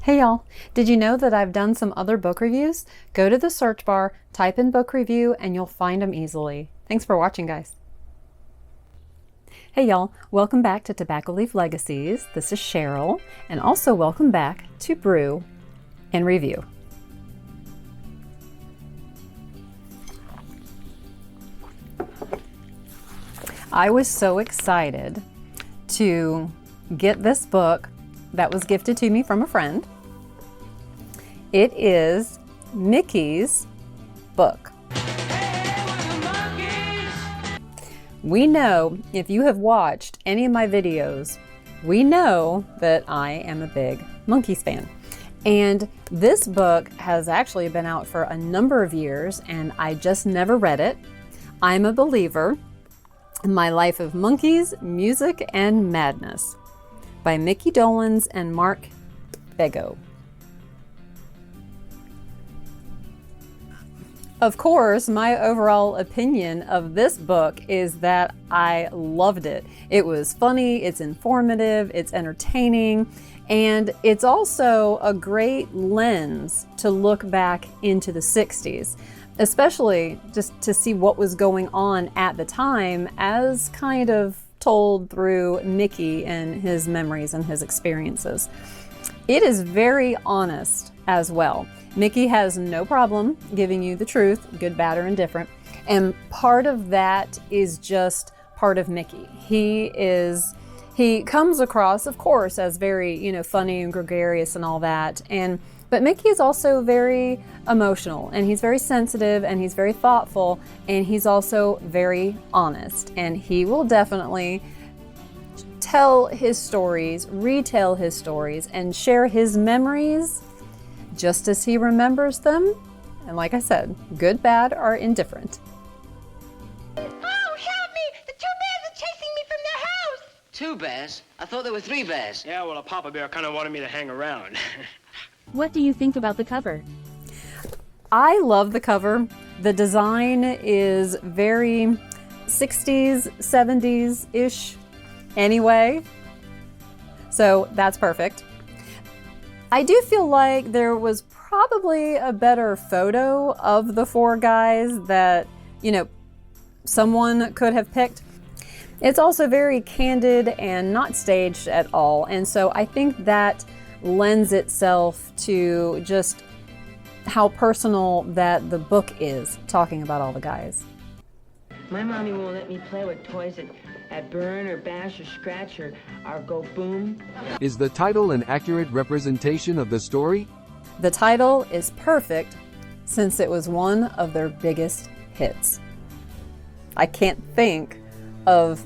Hey y'all, did you know that I've done some other book reviews? Go to the search bar, type in book review, and you'll find them easily. Thanks for watching, guys. Hey y'all, welcome back to Tobacco Leaf Legacies. This is Cheryl, and also welcome back to Brew and Review. I was so excited to get this book that was gifted to me from a friend. It is Micky's book. We know, if you have watched any of my videos, we know that I am a big Monkees fan. And this book has actually been out for a number of years, and I just never read it. I'm a believer. My Life of Monkees, Music and Madness by Micky Dolenz and Mark Bego. Of course, my overall opinion of this book is that I loved it. It was funny, it's informative, it's entertaining, and it's also a great lens to look back into the 60s, especially just to see what was going on at the time as kind of told through Micky and his memories and his experiences. It is very honest as well. Micky has no problem giving you the truth, good, bad, or indifferent. And part of that is just part of Micky. He comes across, of course, as very, funny and gregarious and all that. But Micky is also very emotional, and he's very sensitive, and he's very thoughtful, and he's also very honest. And he will definitely tell his stories, retell his stories, and share his memories just as he remembers them. And like I said, good, bad, or indifferent. Oh, help me! The two bears are chasing me from their house! Two bears? I thought there were three bears. Yeah, well, a papa bear kind of wanted me to hang around. What do you think about the cover? I love the cover. The design is very 60s, 70s-ish anyway. So that's perfect. I do feel like there was probably a better photo of the four guys that, someone could have picked. It's also very candid and not staged at all. And so I think that lends itself to just how personal that the book is, talking about all the guys. My mommy won't let me play with toys that burn or bash or scratch or go boom. Is the title an accurate representation of the story? The title is perfect since it was one of their biggest hits. I can't think of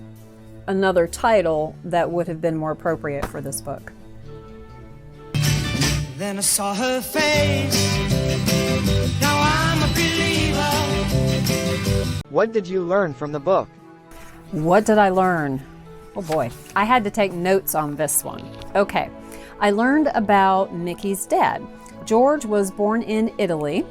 another title that would have been more appropriate for this book. Then I saw her face. Now I'm a believer. What did you learn from the book? What did I learn? Oh boy, I had to take notes on this one. Okay, I learned about Micky's dad. George was born in Italy.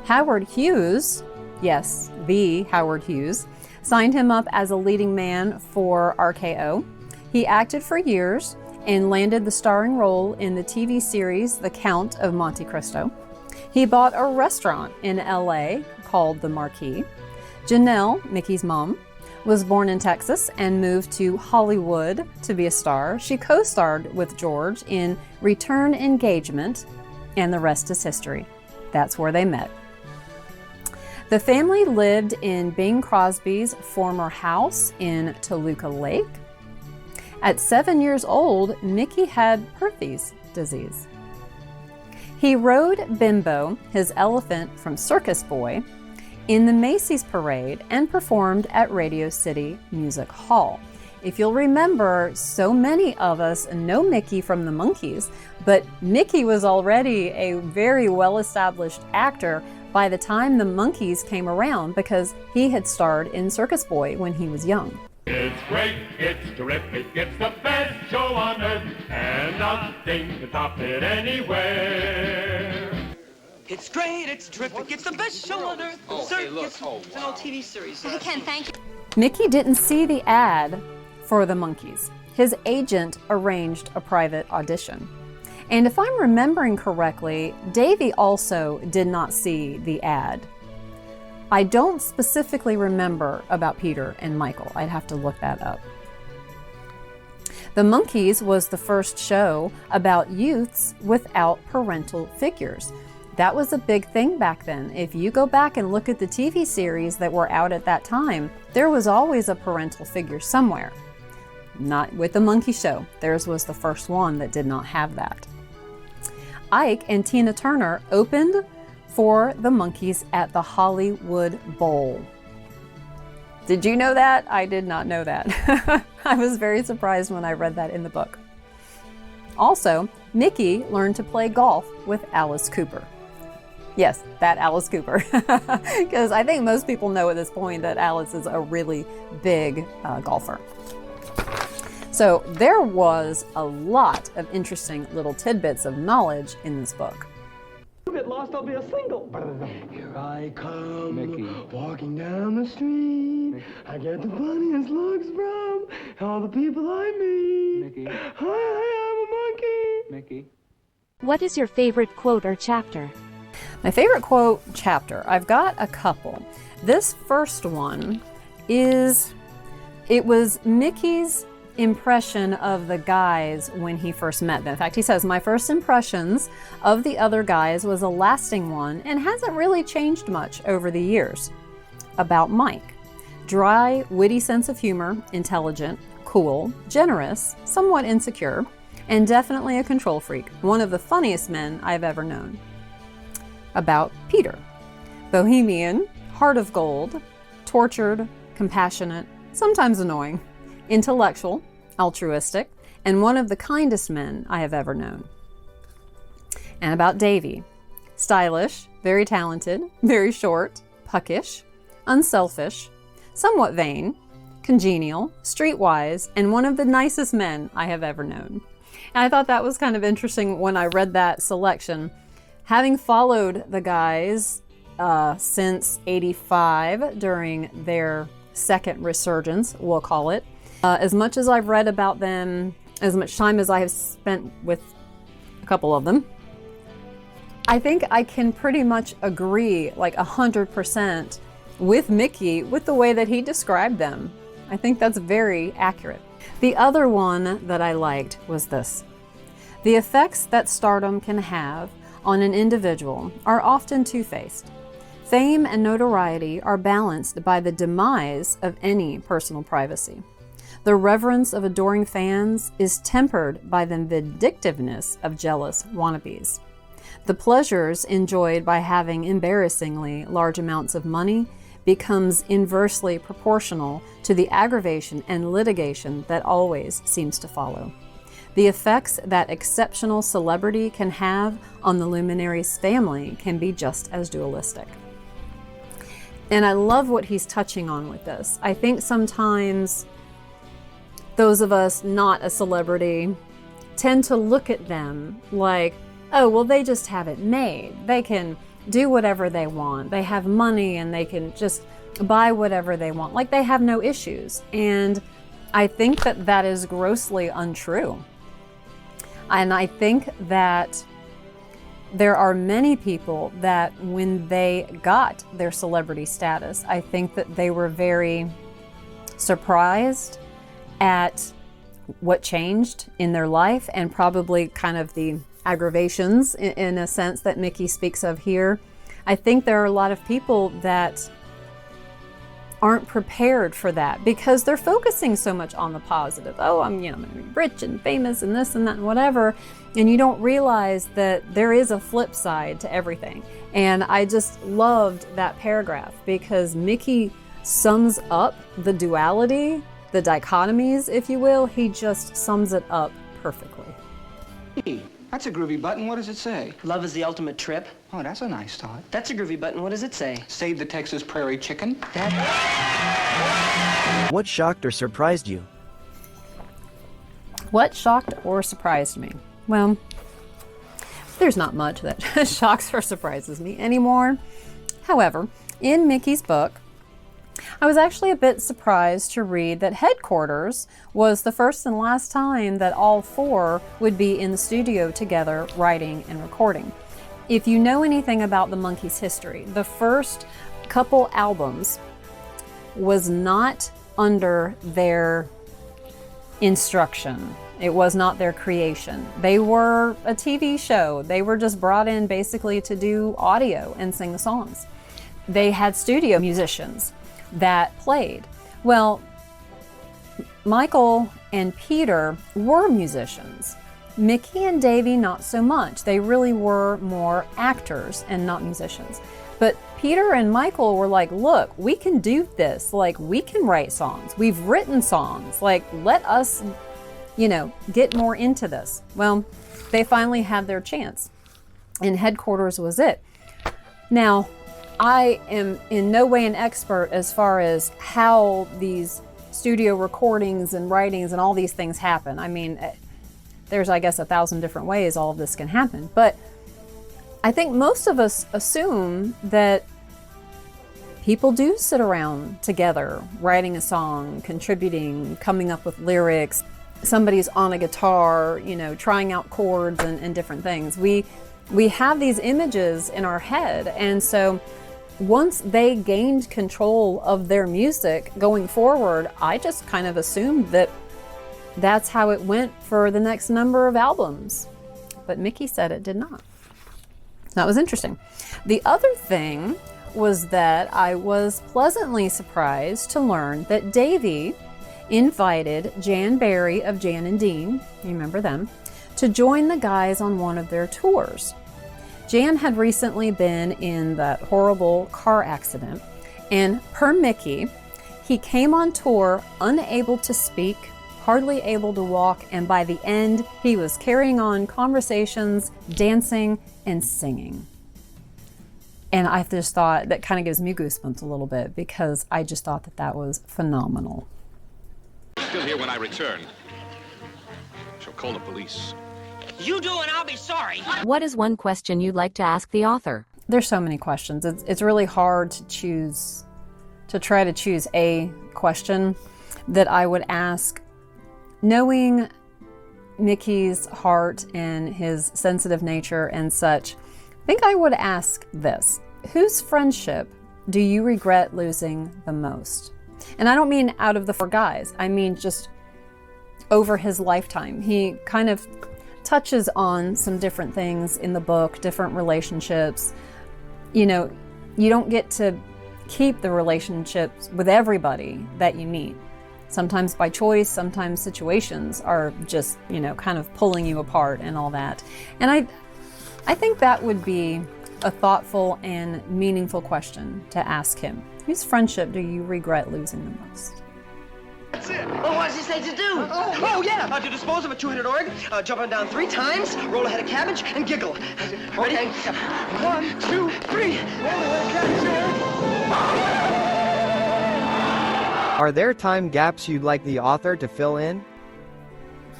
Howard Hughes, yes, the Howard Hughes, signed him up as a leading man for RKO. He acted for years and landed the starring role in the TV series The Count of Monte Cristo. He bought a restaurant in LA called the Monkees. Janelle, Micky's mom, was born in Texas and moved to Hollywood to be a star. She co-starred with George in Return Engagement, and the rest is history. That's where they met. The family lived in Bing Crosby's former house in Toluca Lake. At 7 years old, Micky had Perthes disease. He rode Bimbo, his elephant from Circus Boy, in the Macy's parade and performed at Radio City Music Hall. If you'll remember, so many of us know Micky from the Monkees, but Micky was already a very well-established actor by the time the Monkees came around because he had starred in Circus Boy when he was young. It's great, it's terrific, it's the best show on earth, and nothing can top it anywhere. It's great, it's terrific, it's the best show on earth. Oh, hey, look. It's an old TV series. Ken, thank you. Micky didn't see the ad for the Monkees. His agent arranged a private audition. And if I'm remembering correctly, Davy also did not see the ad. I don't specifically remember about Peter and Michael. I'd have to look that up. The Monkees was the first show about youths without parental figures. That was a big thing back then. If you go back and look at the TV series that were out at that time, there was always a parental figure somewhere. Not with the Monkee Show. Theirs was the first one that did not have that. Ike and Tina Turner opened for the Monkees at the Hollywood Bowl. Did you know that? I did not know that. I was very surprised when I read that in the book. Also, Micky learned to play golf with Alice Cooper. Yes, that Alice Cooper. Because I think most people know at this point that Alice is a really big golfer. So there was a lot of interesting little tidbits of knowledge in this book. Get lost, I'll be a single. Here I come, Micky, walking down the street. Micky. I get the funniest looks from all the people I meet. Micky. Hi, I'm a monkey. Micky. What is your favorite quote or chapter? My favorite quote chapter, I've got a couple. This first one is, it was Micky's impression of the guys when he first met them. In fact, he says, my first impressions of the other guys was a lasting one and hasn't really changed much over the years. About Mike. Dry, witty sense of humor, intelligent, cool, generous, somewhat insecure, and definitely a control freak. One of the funniest men I've ever known. About Peter. Bohemian, heart of gold, tortured, compassionate, sometimes annoying, intellectual, altruistic, and one of the kindest men I have ever known. And about Davy. Stylish, very talented, very short, puckish, unselfish, somewhat vain, congenial, streetwise, and one of the nicest men I have ever known. And I thought that was kind of interesting when I read that selection. Having followed the guys since '85 during their second resurgence, we'll call it, as much as I've read about them, as much time as I have spent with a couple of them, I think I can pretty much agree like 100% with Micky with the way that he described them. I think that's very accurate. The other one that I liked was this. The effects that stardom can have on an individual are often two-faced. Fame and notoriety are balanced by the demise of any personal privacy. The reverence of adoring fans is tempered by the vindictiveness of jealous wannabes. The pleasures enjoyed by having embarrassingly large amounts of money becomes inversely proportional to the aggravation and litigation that always seems to follow. The effects that exceptional celebrity can have on the luminary's family can be just as dualistic. And I love what he's touching on with this. I think sometimes those of us not a celebrity tend to look at them like, oh, well, they just have it made. They can do whatever they want. They have money and they can just buy whatever they want. Like they have no issues. And I think that that is grossly untrue. And I think that there are many people that when they got their celebrity status, I think that they were very surprised at what changed in their life and probably kind of the aggravations in a sense that Micky speaks of here. I think there are a lot of people that aren't prepared for that because they're focusing so much on the positive. Oh, I'm going to be rich and famous and this and that and whatever. And you don't realize that there is a flip side to everything. And I just loved that paragraph because Micky sums up the duality, the dichotomies, if you will. He just sums it up perfectly. Hey, that's a groovy button. What does it say? Love is the ultimate trip. Oh, that's a nice thought. That's a groovy button. What does it say? Save the Texas prairie chicken. What shocked or surprised you? What shocked or surprised me? Well, there's not much that shocks or surprises me anymore. However, in Micky's book, I was actually a bit surprised to read that Headquarters was the first and last time that all four would be in the studio together writing and recording. If you know anything about the Monkees' history, the first couple albums was not under their instruction. It was not their creation. They were a TV show. They were just brought in basically to do audio and sing the songs. They had studio musicians that played. Well, Michael and Peter were musicians. Micky and Davy, not so much. They really were more actors and not musicians. But Peter and Michael were like, look, we can do this. Like, we can write songs. We've written songs. Like, let us, get more into this. Well, they finally had their chance, and Headquarters was it. Now, I am in no way an expert as far as how these studio recordings and writings and all these things happen. I mean, there's, I guess, 1,000 different ways all of this can happen. But I think most of us assume that people do sit around together, writing a song, contributing, coming up with lyrics. Somebody's on a guitar, trying out chords and different things. We have these images in our head, and so once they gained control of their music going forward, I just kind of assumed that that's how it went for the next number of albums. But Micky said it did not. That was interesting. The other thing was that I was pleasantly surprised to learn that Davy invited Jan Berry of Jan and Dean, you remember them, to join the guys on one of their tours. Jan had recently been in that horrible car accident, and per Micky, he came on tour unable to speak, hardly able to walk, and by the end, he was carrying on conversations, dancing, and singing. And I just thought, that kind of gives me goosebumps a little bit, because I just thought that was phenomenal. Still here when I return. She'll call the police. You do and I'll be sorry. What is one question you'd like to ask the author? There's so many questions. It's really hard to try to choose a question that I would ask. Knowing Micky's heart and his sensitive nature and such, I think I would ask this. Whose friendship do you regret losing the most? And I don't mean out of the four guys. I mean just over his lifetime. He kind of touches on some different things in the book, different relationships. You don't get to keep the relationships with everybody that you meet. Sometimes by choice, sometimes situations are just, kind of pulling you apart and all that. And I think that would be a thoughtful and meaningful question to ask him. Whose friendship do you regret losing the most? That's it. Oh, what does he say to do? Yeah. To dispose of a two-headed org, jump on down 3 times, roll a head of cabbage, and giggle. Ready? Okay. 1, 2, 3. Roll a head of cabbage. Are there time gaps you'd like the author to fill in?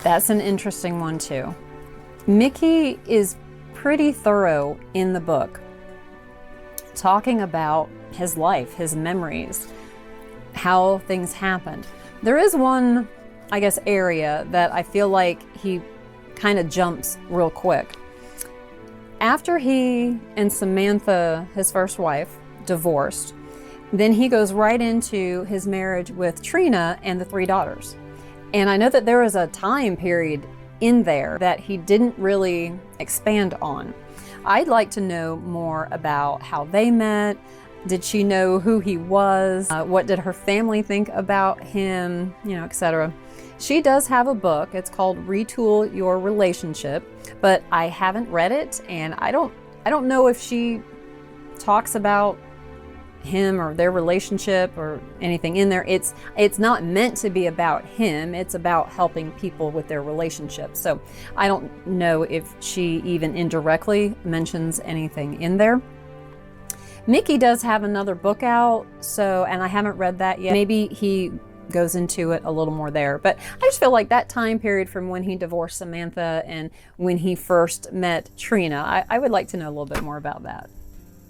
That's an interesting one too. Micky is pretty thorough in the book, talking about his life, his memories, how things happened. There is one, I guess, area that I feel like he kind of jumps real quick. After he and Samantha, his first wife, divorced, then he goes right into his marriage with Trina and the 3 daughters. And I know that there was a time period in there that he didn't really expand on. I'd like to know more about how they met. Did she know who he was? What did her family think about him? Etc. She does have a book. It's called Retool Your Relationship, but I haven't read it, and I don't know if she talks about him or their relationship or anything in there. It's not meant to be about him. It's about helping people with their relationships. So I don't know if she even indirectly mentions anything in there. Micky does have another book out, and I haven't read that yet. Maybe he goes into it a little more there. But I just feel like that time period from when he divorced Samantha and when he first met Trina, I would like to know a little bit more about that.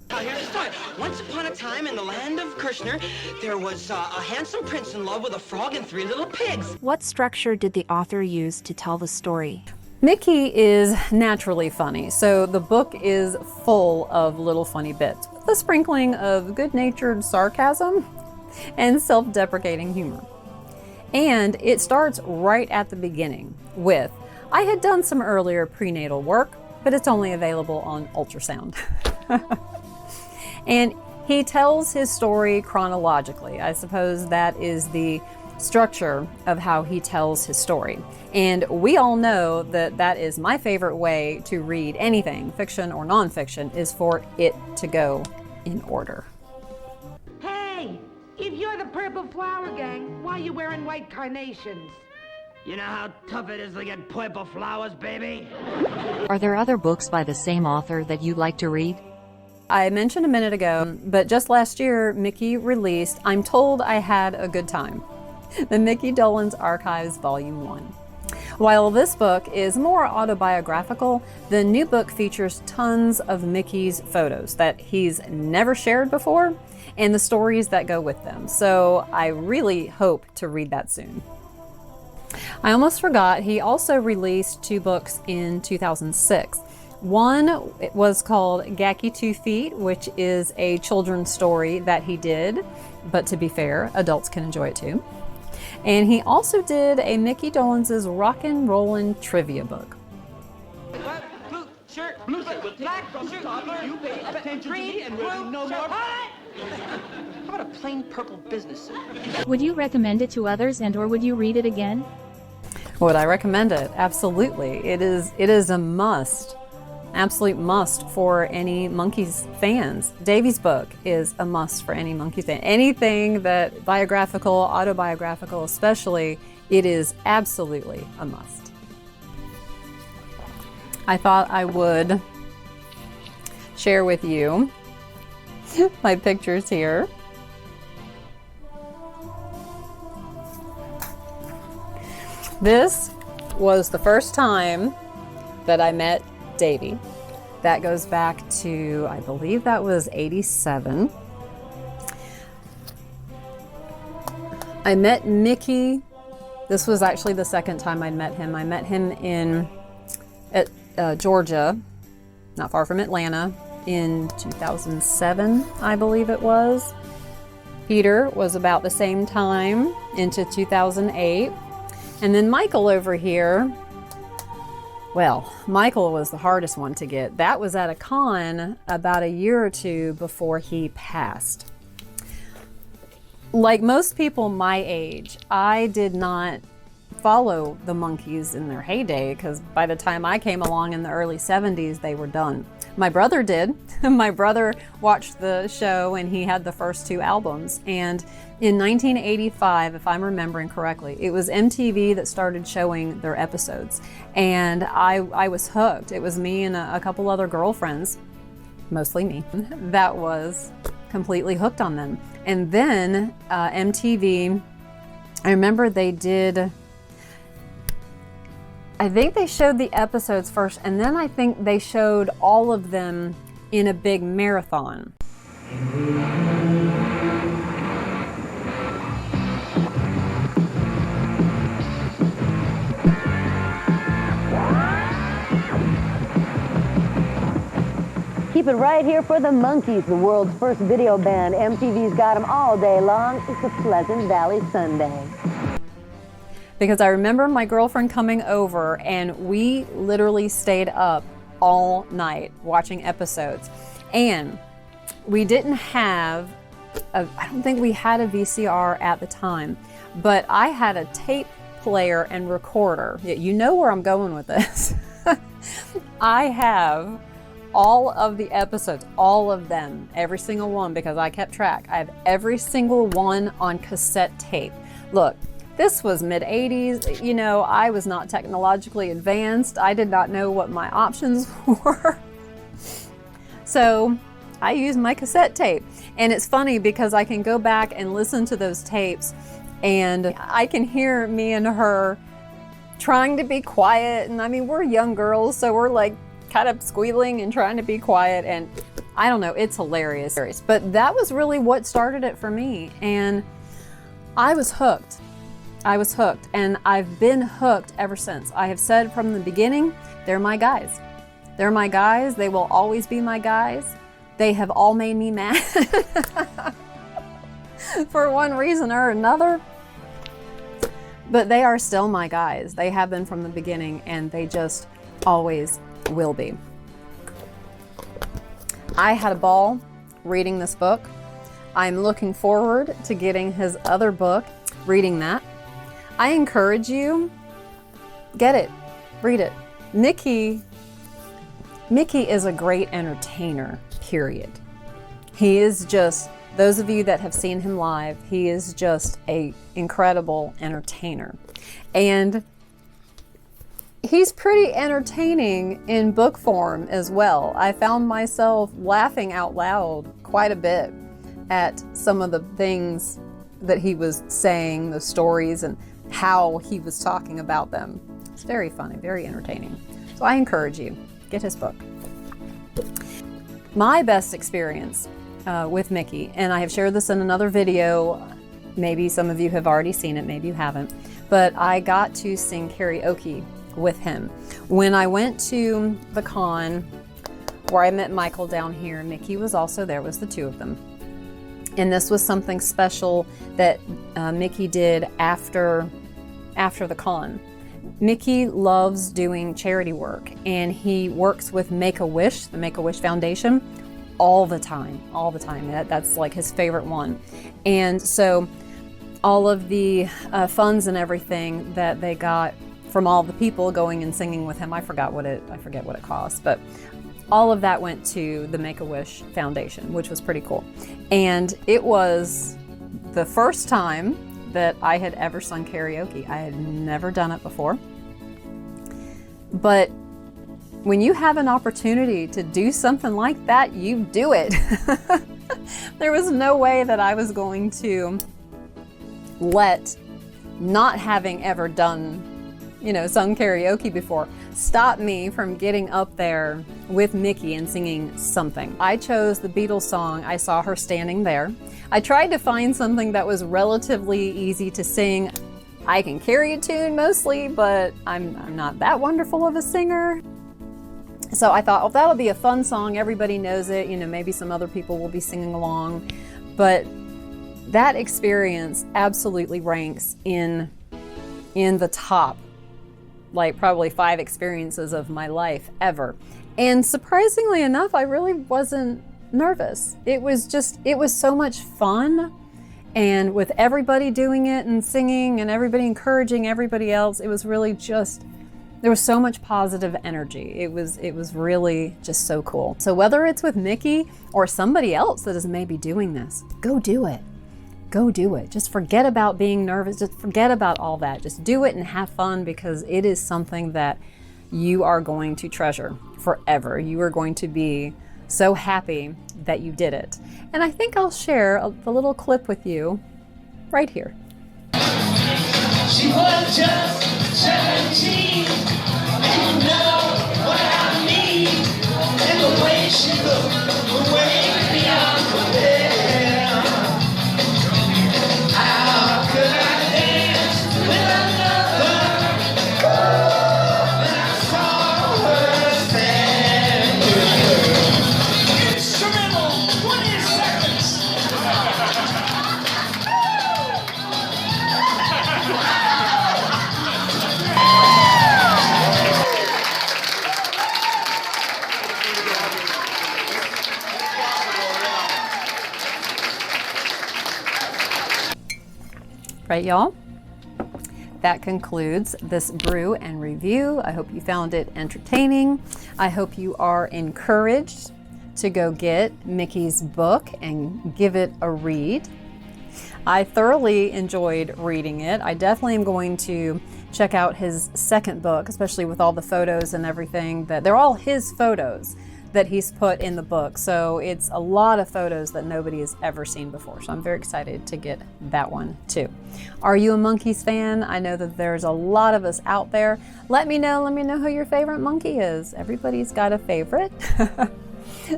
Now, here's the story. Once upon a time in the land of Kirshner, there was a handsome prince in love with a frog and 3 little pigs. What structure did the author use to tell the story? Micky is naturally funny, so the book is full of little funny bits, with a sprinkling of good-natured sarcasm and self-deprecating humor. And it starts right at the beginning with, I had done some earlier prenatal work, but it's only available on ultrasound. And he tells his story chronologically. I suppose that is the structure of how he tells his story. And we all know that that is my favorite way to read anything, fiction or nonfiction, is for it to go in order. Hey, if you're the Purple Flower Gang, why are you wearing white carnations? You know how tough it is to get purple flowers, baby? Are there other books by the same author that you'd like to read? I mentioned a minute ago, but just last year, Micky released I'm Told I Had a Good Time, the Micky Dolenz Archives Volume 1. While this book is more autobiographical, the new book features tons of Micky's photos that he's never shared before and the stories that go with them. So I really hope to read that soon. I almost forgot, he also released 2 books in 2006. One was called Gacky 2 Feet, which is a children's story that he did, but to be fair, adults can enjoy it too. And he also did a Micky Dolenz's Rockin' Rollin' Trivia book. Blue shirt, with black shirt, you pay attention to me and we'll do no more. How about a plain purple business suit? Would you recommend it to others or would you read it again? Would I recommend it? Absolutely. It is a must. Absolute must for any Monkees fans. Davy's book is a must for any Monkees fan. Anything that biographical, autobiographical especially, it is absolutely a must. I thought I would share with you my pictures here. This was the first time that I met Davy. That goes back to, I believe that was 87. I met Micky. This was actually the second time I'd met him. I met him in Georgia, not far from Atlanta, in 2007, I believe it was. Peter was about the same time, into 2008. And then Michael over here, well, Michael was the hardest one to get. That was at a con about a year or 2 before he passed. Like most people my age, I did not follow the Monkees in their heyday because by the time I came along in the early 70s, they were done. My brother did. My brother watched the show and he had the first 2 albums. And in 1985, if I'm remembering correctly, it was MTV that started showing their episodes. And I was hooked. It was me and a couple other girlfriends, mostly me, that was completely hooked on them. And then MTV, I remember they did, I think they showed the episodes first, and then I think they showed all of them in a big marathon. Keep it right here for the Monkees, the world's first video band. MTV's got them all day long. It's a Pleasant Valley Sunday. Because I remember my girlfriend coming over and we literally stayed up all night watching episodes. And we didn't have, I don't think we had a VCR at the time, but I had a tape player and recorder. You know where I'm going with this. I have all of the episodes, all of them, every single one, because I kept track. I have every single one on cassette tape. Look, this was mid-80s. You know, I was not technologically advanced. I did not know what my options were. So I used my cassette tape. And it's funny because I can go back and listen to those tapes and I can hear me and her trying to be quiet. And I mean, we're young girls, so we're like kind of squealing and trying to be quiet. And I don't know, it's hilarious. But that was really what started it for me, and I was hooked. I was hooked, and I've been hooked ever since. I have said from the beginning, they're my guys. They're my guys. They will always be my guys. They have all made me mad for one reason or another. But they are still my guys. They have been from the beginning, and they just always will be. I had a ball reading this book. I'm looking forward to getting his other book, reading that. I encourage you, get it, read it. Micky is a great entertainer, period. He is just, those of you that have seen him live, he is just an incredible entertainer. And he's pretty entertaining in book form as well. I found myself laughing out loud quite a bit at some of the things that he was saying, the stories, and how he was talking about them. It's very funny, very entertaining. So I encourage you, get his book. My best experience with Micky, and I have shared this in another video, maybe some of you have already seen it, maybe you haven't, but I got to sing karaoke with him. When I went to the con where I met Michael down here, Micky was also there, was the two of them. And this was something special that Micky did after the con. Micky loves doing charity work, and he works with Make-A-Wish, the Make-A-Wish Foundation, all the time. That's like his favorite one. And so all of the funds and everything that they got from all the people going and singing with him, I forget what it cost, but all of that went to the Make-A-Wish Foundation, which was pretty cool. And it was the first time that I had ever sung karaoke. I had never done it before. But when you have an opportunity to do something like that, you do it. There was no way that I was going to let not having ever done, sung karaoke before, stop me from getting up there with Micky and singing something. I chose the Beatles song, I Saw Her Standing There. I tried to find something that was relatively easy to sing. I can carry a tune mostly, but I'm not that wonderful of a singer. So I thought, that'll be a fun song. Everybody knows it. Maybe some other people will be singing along. But that experience absolutely ranks in the top, like probably 5 experiences of my life ever. And surprisingly enough, I really wasn't nervous. It was so much fun. And with everybody doing it and singing and everybody encouraging everybody else, it was really just, there was so much positive energy. It was really just so cool. So whether it's with Micky or somebody else that is maybe doing this, go do it. Go do it. Just forget about being nervous. Just forget about all that. Just do it and have fun, because it is something that you are going to treasure forever. You are going to be so happy that you did it. And I think I'll share the little clip with you right here. She was just 17, and you know what I mean, and the way she looked, way beyond compare. How could I dance with another when I saw her standing? Instrumental, 20 seconds. Right, y'all? That concludes this brew and review. I hope you found it entertaining. I hope you are encouraged to go get Micky's book and give it a read. I thoroughly enjoyed reading it. I definitely am going to check out his second book, especially with all the photos and everything. That they're all his photos that he's put in the book. So it's a lot of photos that nobody has ever seen before. So I'm very excited to get that one too. Are you a Monkees fan? I know that there's a lot of us out there. Let me know who your favorite Monkee is. Everybody's got a favorite.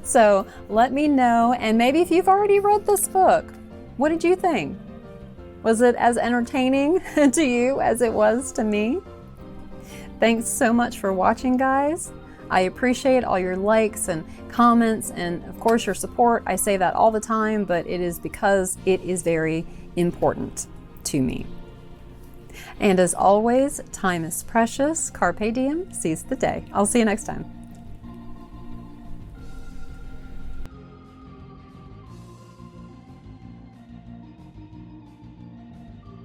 So let me know, and maybe if you've already read this book, what did you think? Was it as entertaining to you as it was to me? Thanks so much for watching, guys. I appreciate all your likes and comments and of course your support. I say that all the time, but it is because it is very important to me. And as always, time is precious. Carpe diem, seize the day. I'll see you next time.